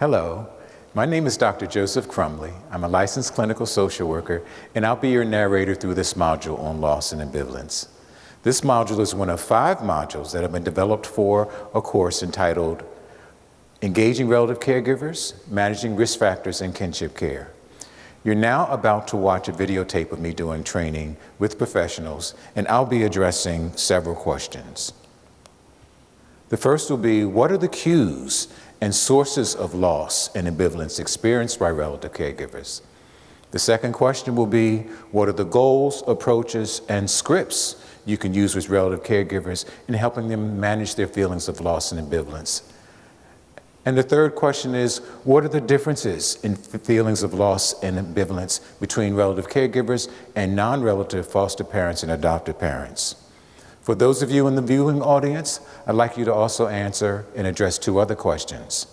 Hello, my name is Dr. Joseph Crumbley. I'm a licensed clinical social worker, and I'll be your narrator through this module on loss and ambivalence. This module is one of 5 modules that have been developed for a course entitled Engaging Relative Caregivers, Managing Risk Factors in Kinship Care. You're now about to watch a videotape of me doing training with professionals, and I'll be addressing several questions. The first will be, what are the cues and sources of loss and ambivalence experienced by relative caregivers? The second question will be, what are the goals, approaches, and scripts you can use with relative caregivers in helping them manage their feelings of loss and ambivalence? And the third question is, what are the differences in feelings of loss and ambivalence between relative caregivers and non-relative foster parents and adoptive parents? For those of you in the viewing audience, I'd like you to also answer and address 2 other questions.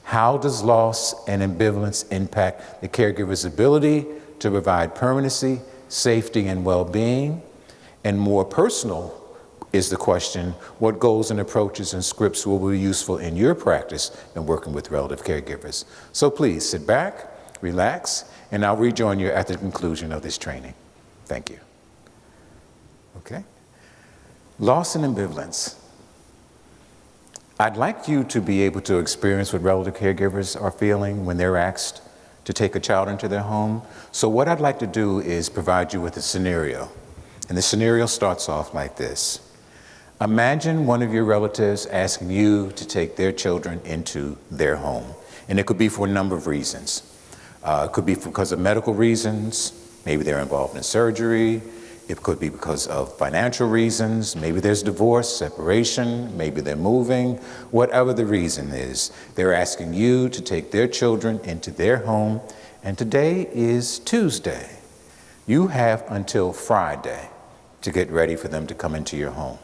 How does loss and ambivalence impact the caregiver's ability to provide permanency, safety, and well-being? And more personal is the question, what goals and approaches and scripts will be useful in your practice in working with relative caregivers? So please sit back, relax, and I'll rejoin you at the conclusion of this training. Thank you. Okay. Loss and ambivalence. I'd like you to be able to experience what relative caregivers are feeling when they're asked to take a child into their home. So what I'd like to do is provide you with a scenario. And the scenario starts off like this. Imagine one of your relatives asking you to take their children into their home. And it could be for a number of reasons. It could be because of medical reasons. Maybe they're involved in surgery. It could be because of financial reasons. Maybe there's divorce, separation. Maybe they're moving. Whatever the reason is, they're asking you to take their children into their home. And today is Tuesday. You have until Friday to get ready for them to come into your home.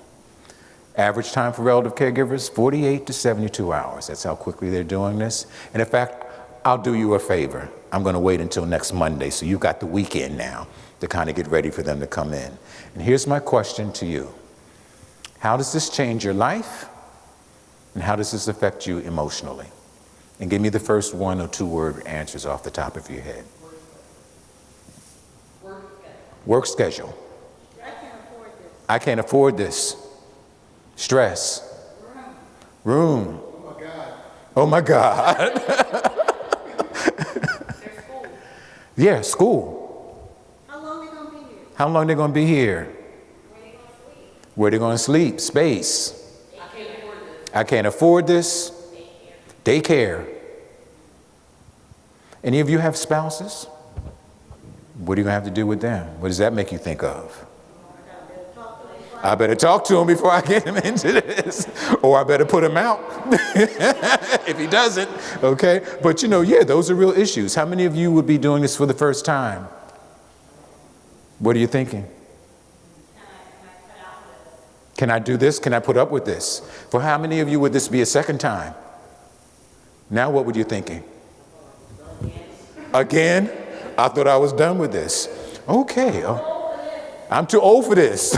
Average time for relative caregivers, 48 to 72 hours. That's how quickly they're doing this. And in fact, I'll do you a favor. I'm going to wait until next Monday, so you've got the weekend now to kind of get ready for them to come in. And here's my question to you. How does this change your life? And how does this affect you emotionally? And give me the first 1 or 2 word answers off the top of your head. Work schedule. I can't afford this. I can't afford this. Stress. Room. Oh my God. School. Yeah, school. How long they gonna be here? How long they gonna be here? Where they gonna sleep? Space. I can't afford this. I can't afford this. Daycare. Any of you have spouses? What are you gonna have to do with them? What does that make you think of? I better talk to him before I get him into this, or I better put him out if he doesn't, okay? But yeah, those are real issues. How many of you would be doing this for the first time? What are you thinking? Can I do this? Can I put up with this? For how many of you would this be a second time? Now what would you thinking? Again? I thought I was done with this. Okay. I'm too old for this.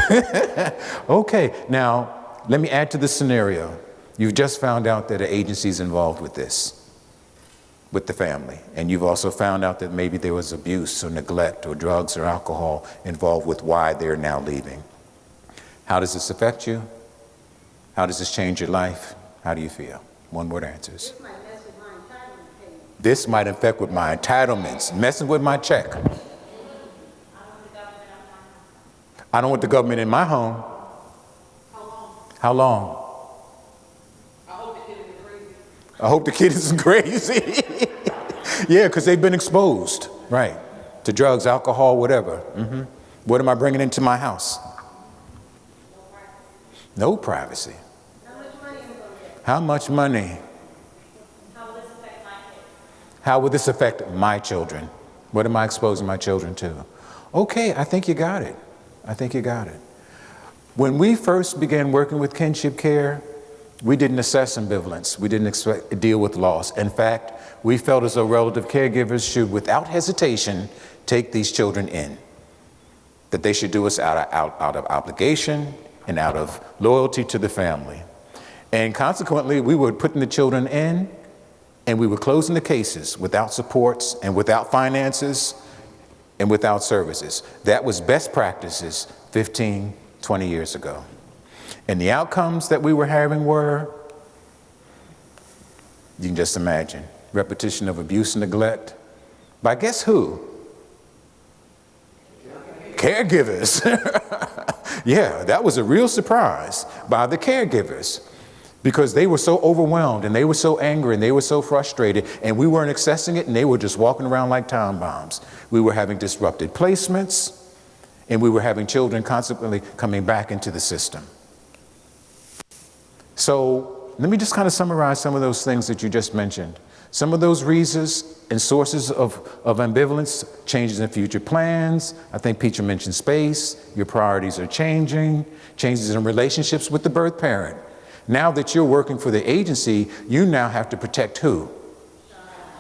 Okay, now let me add to the scenario. You've just found out that an agency is involved with this, with the family. And you've also found out that maybe there was abuse or neglect or drugs or alcohol involved with why they're now leaving. How does this affect you? How does this change your life? How do you feel? 1 word answers. This might mess with my entitlement payment. This might affect with my entitlements, messing with my check. I don't want the government in my home. How long? I hope the kid isn't crazy. I hope the kid isn't crazy. Yeah, because they've been exposed, right, to drugs, alcohol, whatever. What am I bringing into my house? No privacy. How much money am I gonna get? How much money? How will this affect my kids? How will this affect my children? What am I exposing my children to? Okay, I think you got it. I think you got it. When we first began working with kinship care, we didn't assess ambivalence. We didn't deal with loss. In fact, we felt as though relative caregivers should, without hesitation, take these children in. That they should do us out of obligation and out of loyalty to the family. And consequently, we were putting the children in And we were closing the cases without supports and without finances and without services. That was best practices 15, 20 years ago. And the outcomes that we were having were, you can just imagine, repetition of abuse and neglect by guess who? Caregivers. Yeah, that was a real surprise by the caregivers, because they were so overwhelmed and they were so angry and they were so frustrated, and we weren't accessing it, and they were just walking around like time bombs. We were having disrupted placements, and we were having children constantly coming back into the system. So let me just kind of summarize some of those things that you just mentioned. Some of those reasons and sources of ambivalence: changes in future plans. I think Peter mentioned space. Your priorities are changing. Changes in relationships with the birth parent. Now that you're working for the agency, you now have to protect who?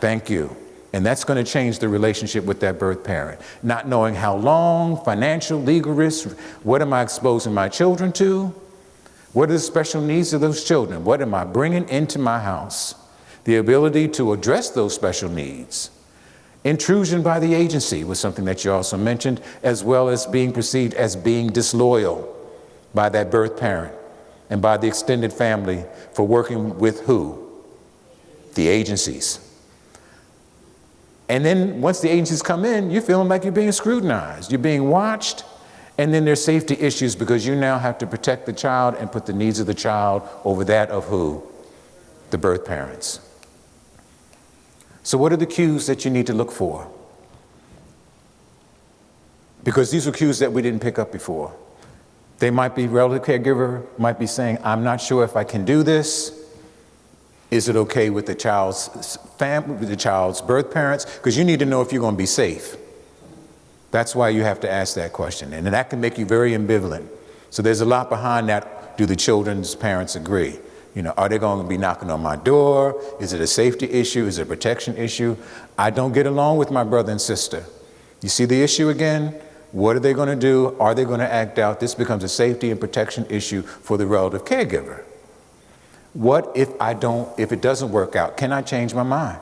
Thank you. And that's going to change the relationship with that birth parent. Not knowing how long, financial, legal risks, what am I exposing my children to? What are the special needs of those children? What am I bringing into my house? The ability to address those special needs. Intrusion by the agency was something that you also mentioned, as well as being perceived as being disloyal by that birth parent and by the extended family for working with who? The agencies. And then once the agencies come in, you're feeling like you're being scrutinized, you're being watched, and then there's safety issues because you now have to protect the child and put the needs of the child over that of who? The birth parents. So what are the cues that you need to look for? Because these are cues that we didn't pick up before. They might be, relative caregiver might be saying, I'm not sure if I can do this. Is it okay with the child's family, with the child's birth parents? Because you need to know if you're going to be safe. That's why you have to ask that question. And that can make you very ambivalent. So there's a lot behind that. Do the children's parents agree? You know, are they going to be knocking on my door? Is it a safety issue? Is it a protection issue? I don't get along with my brother and sister. You see the issue again? What are they going to do? Are they going to act out? This becomes a safety and protection issue for the relative caregiver. What if if it doesn't work out? Can I change my mind?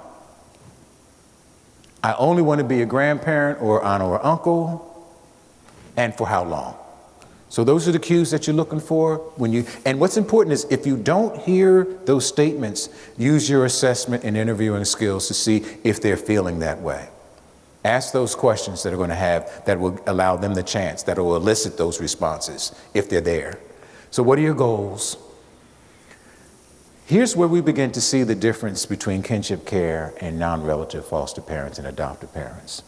I only want to be a grandparent or aunt or uncle, and for how long? So those are the cues that you're looking for and what's important is if you don't hear those statements, use your assessment and interviewing skills to see if they're feeling that way. Ask those questions that will allow them the chance, that will elicit those responses if they're there. So what are your goals? Here's where we begin to see the difference between kinship care and non-relative foster parents and adoptive parents.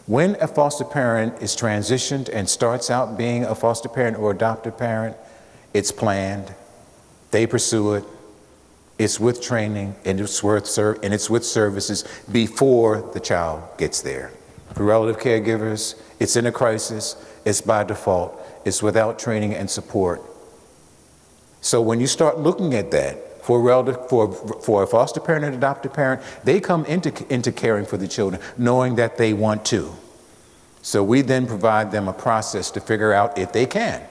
When a foster parent is transitioned and starts out being a foster parent or adoptive parent, it's planned, they pursue it, it's with training, and it's with services before the child gets there. For relative caregivers, it's in a crisis, it's by default, it's without training and support. So when you start looking at that, for a foster parent and adoptive parent, they come into caring for the children knowing that they want to. So we then provide them a process to figure out if they can.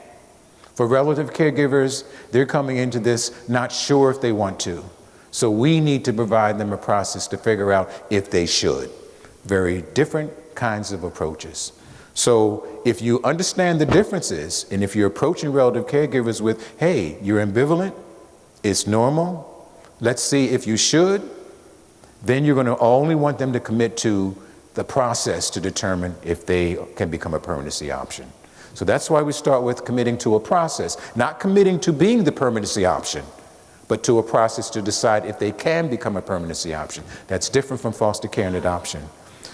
For relative caregivers, they're coming into this not sure if they want to. So we need to provide them a process to figure out if they should. Very different kinds of approaches. So if you understand the differences, and if you're approaching relative caregivers with, hey, you're ambivalent, it's normal, let's see if you should, then you're going to only want them to commit to the process to determine if they can become a permanency option. So that's why we start with committing to a process, not committing to being the permanency option, but to a process to decide if they can become a permanency option. That's different from foster care and adoption.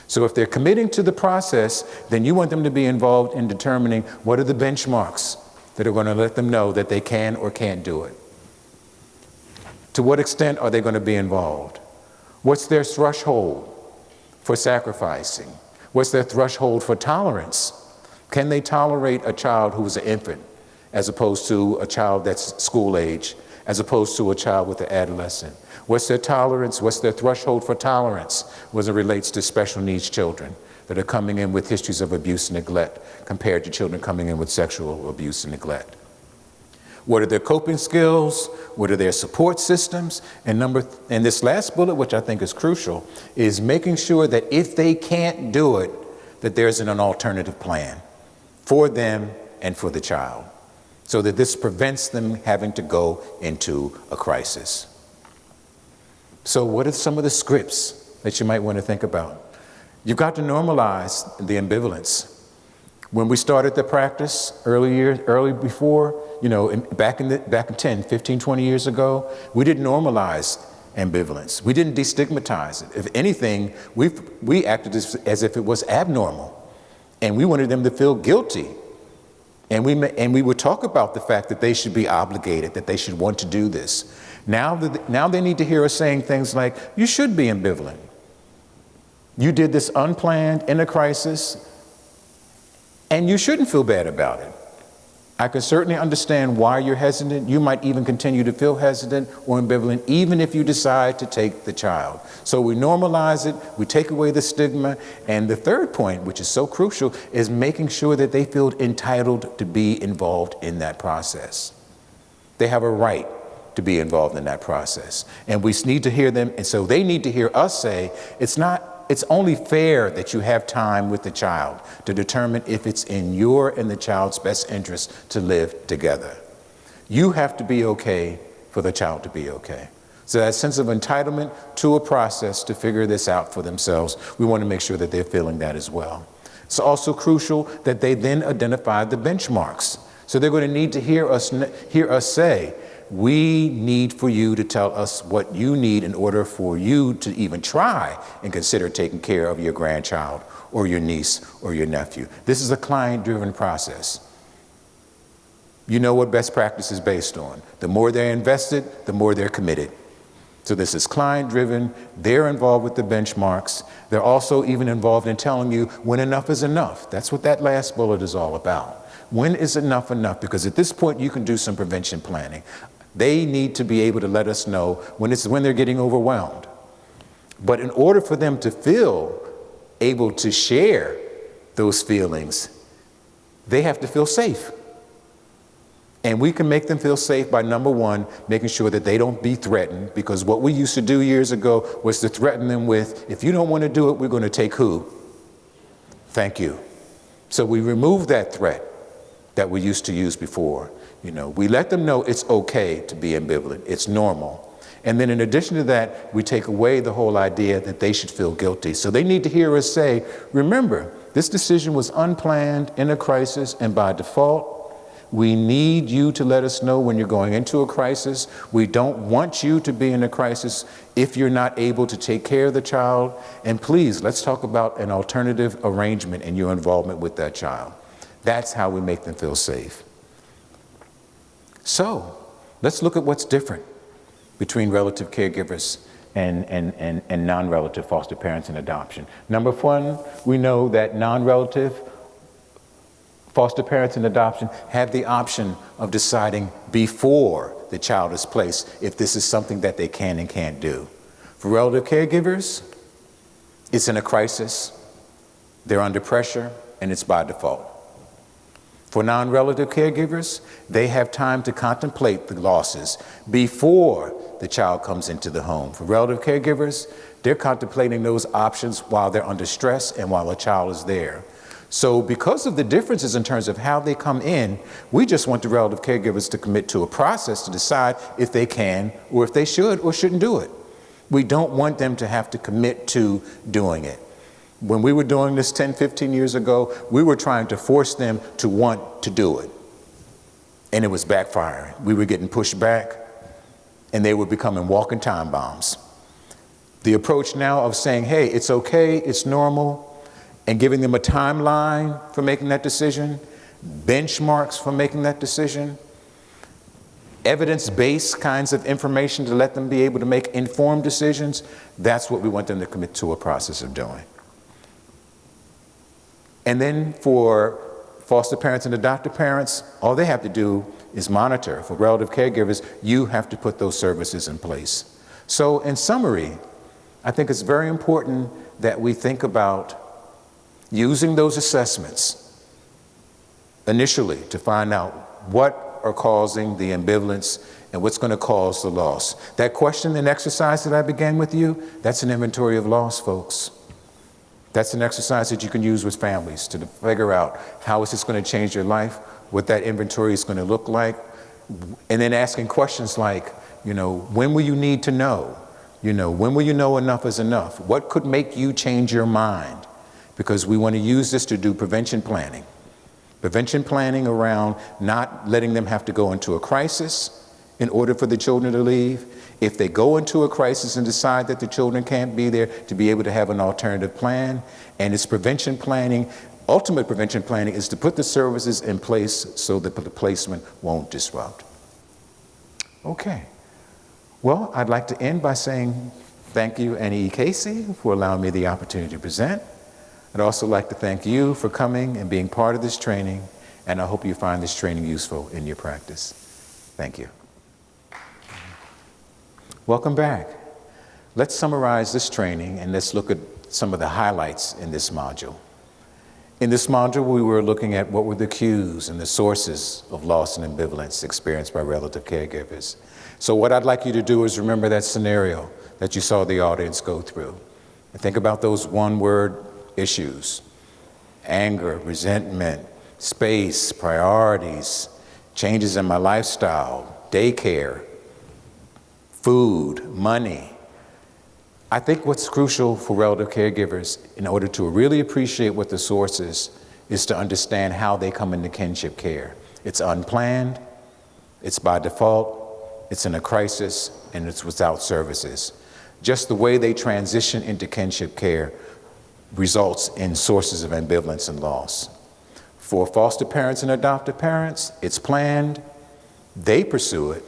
So if they're committing to the process, then you want them to be involved in determining what are the benchmarks that are going to let them know that they can or can't do it. To what extent are they going to be involved? What's their threshold for sacrificing? What's their threshold for tolerance? Can they tolerate a child who is an infant as opposed to a child that's school age, as opposed to a child with an adolescent? What's their tolerance? What's their threshold for tolerance as it relates to special needs children that are coming in with histories of abuse and neglect compared to children coming in with sexual abuse and neglect? What are their coping skills? What are their support systems? And this last bullet, which I think is crucial, is making sure that if they can't do it, that there's an alternative plan for them and for the child, so that this prevents them having to go into a crisis. So what are some of the scripts that you might want to think about? You've got to normalize the ambivalence. When we started the practice early before, back in 10, 15, 20 years ago, we didn't normalize ambivalence. We didn't destigmatize it. If anything, we acted as if it was abnormal, and we wanted them to feel guilty. And we would talk about the fact that they should be obligated, that they should want to do this. Now they need to hear us saying things like, you should be ambivalent. You did this unplanned in a crisis, and you shouldn't feel bad about it. I can certainly understand why you're hesitant. You might even continue to feel hesitant or ambivalent, even if you decide to take the child. So we normalize it, we take away the stigma, and the third point, which is so crucial, is making sure that they feel entitled to be involved in that process. They have a right to be involved in that process. And we need to hear them, and so they need to hear us say, it's only fair that you have time with the child to determine if it's in your and the child's best interest to live together. You have to be okay for the child to be okay. So that sense of entitlement to a process to figure this out for themselves, we want to make sure that they're feeling that as well. It's also crucial that they then identify the benchmarks. So they're going to need to hear us say, we need for you to tell us what you need in order for you to even try and consider taking care of your grandchild or your niece or your nephew. This is a client-driven process. You know what best practice is based on. The more they're invested, the more they're committed. So this is client-driven. They're involved with the benchmarks. They're also even involved in telling you when enough is enough. That's what that last bullet is all about. When is enough enough? Because at this point, you can do some prevention planning. They need to be able to let us know when they're getting overwhelmed. But in order for them to feel able to share those feelings, they have to feel safe. And we can make them feel safe by, number one, making sure that they don't be threatened, because what we used to do years ago was to threaten them with, if you don't want to do it, we're going to take who? Thank you. So we remove that threat that we used to use before. We let them know it's okay to be ambivalent. It's normal. And then in addition to that, we take away the whole idea that they should feel guilty. So they need to hear us say, remember, this decision was unplanned, in a crisis, and by default, we need you to let us know when you're going into a crisis. We don't want you to be in a crisis if you're not able to take care of the child. And please, let's talk about an alternative arrangement in your involvement with that child. That's how we make them feel safe. So let's look at what's different between relative caregivers and non-relative foster parents and adoption. Number one, we know that non-relative foster parents and adoption have the option of deciding before the child is placed if this is something that they can and can't do. For relative caregivers, it's in a crisis, they're under pressure, and it's by default. For non-relative caregivers, they have time to contemplate the losses before the child comes into the home. For relative caregivers, they're contemplating those options while they're under stress and while a child is there. So because of the differences in terms of how they come in, we just want the relative caregivers to commit to a process to decide if they can or if they should or shouldn't do it. We don't want them to have to commit to doing it. When we were doing this 10, 15 years ago, we were trying to force them to want to do it. And it was backfiring. We were getting pushed back, and they were becoming walking time bombs. The approach now of saying, hey, it's okay, it's normal, and giving them a timeline for making that decision, benchmarks for making that decision, evidence-based kinds of information to let them be able to make informed decisions, that's what we want them to commit to a process of doing. And then for foster parents and adoptive parents, all they have to do is monitor. For relative caregivers, you have to put those services in place. So in summary, I think it's very important that we think about using those assessments initially to find out what what are causing the ambivalence and what's going to cause the loss. That question and exercise that I began with you, that's an inventory of loss, folks. That's an exercise that you can use with families to figure out how is this going to change your life, what that inventory is going to look like, and then asking questions like, when will you need to know? When will you know enough is enough? What could make you change your mind? Because we want to use this to do prevention planning. Prevention planning around not letting them have to go into a crisis in order for the children to leave. If they go into a crisis and decide that the children can't be there, to be able to have an alternative plan. And it's prevention planning. Ultimate prevention planning is to put the services in place so that the placement won't disrupt. Okay. Well, I'd like to end by saying thank you, Annie E. Casey, for allowing me the opportunity to present. I'd also like to thank you for coming and being part of this training, and I hope you find this training useful in your practice. Thank you. Welcome back. Let's summarize this training and let's look at some of the highlights in this module. In this module, we were looking at what were the cues and the sources of loss and ambivalence experienced by relative caregivers. So what I'd like you to do is remember that scenario that you saw the audience go through. And think about those one-word issues: anger, resentment, space, priorities, changes in my lifestyle, daycare, food, money. I think what's crucial for relative caregivers in order to really appreciate what the source is to understand how they come into kinship care. It's unplanned, it's by default, it's in a crisis, and it's without services. Just the way they transition into kinship care results in sources of ambivalence and loss. For foster parents and adoptive parents, it's planned, they pursue it,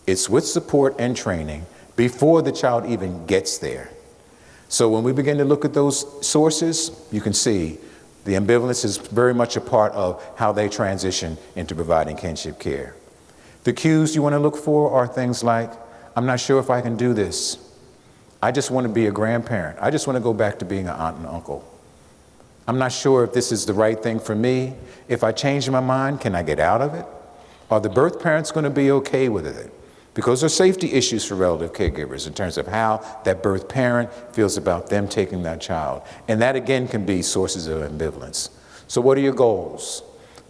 it's with support and training before the child even gets there. So when we begin to look at those sources, you can see the ambivalence is very much a part of how they transition into providing kinship care. The cues you want to look for are things like, I'm not sure if I can do this. I just want to be a grandparent. I just want to go back to being an aunt and uncle. I'm not sure if this is the right thing for me. If I change my mind, can I get out of it? Are the birth parents going to be okay with it? Because there's safety issues for relative caregivers in terms of how that birth parent feels about them taking that child. And that again can be sources of ambivalence. So what are your goals?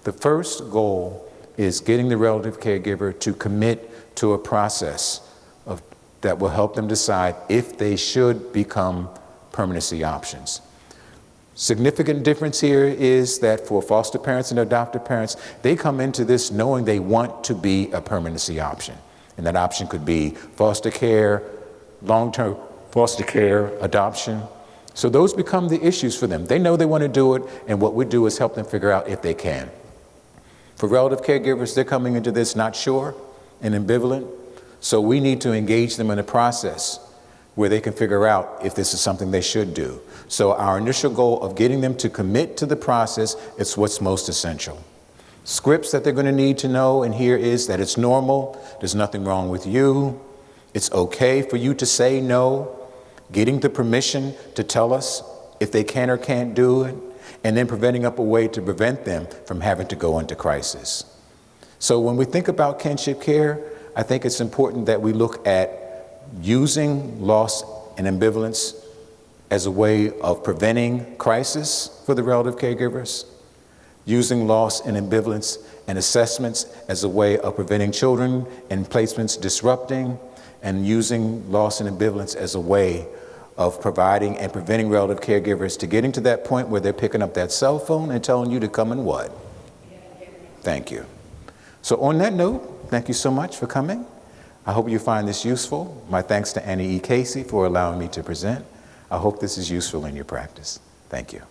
The first goal is getting the relative caregiver to commit to a process that will help them decide if they should become permanency options. Significant difference here is that for foster parents and adoptive parents, they come into this knowing they want to be a permanency option. And that option could be foster care, long-term foster care, adoption. So those become the issues for them. They know they want to do it, and what we do is help them figure out if they can. For relative caregivers, they're coming into this not sure and ambivalent, so we need to engage them in a process where they can figure out if this is something they should do. So our initial goal of getting them to commit to the process is what's most essential. Scripts that they're going to need to know and hear is that it's normal, there's nothing wrong with you, it's okay for you to say no, getting the permission to tell us if they can or can't do it, and then preventing up a way to prevent them from having to go into crisis. So when we think about kinship care, I think it's important that we look at using loss and ambivalence as a way of preventing crisis for the relative caregivers, using loss and ambivalence and assessments as a way of preventing children and placements disrupting, and using loss and ambivalence as a way of providing and preventing relative caregivers to getting to that point where they're picking up that cell phone and telling you to come and what? Thank you. So on that note, thank you so much for coming. I hope you find this useful. My thanks to Annie E. Casey for allowing me to present. I hope this is useful in your practice. Thank you.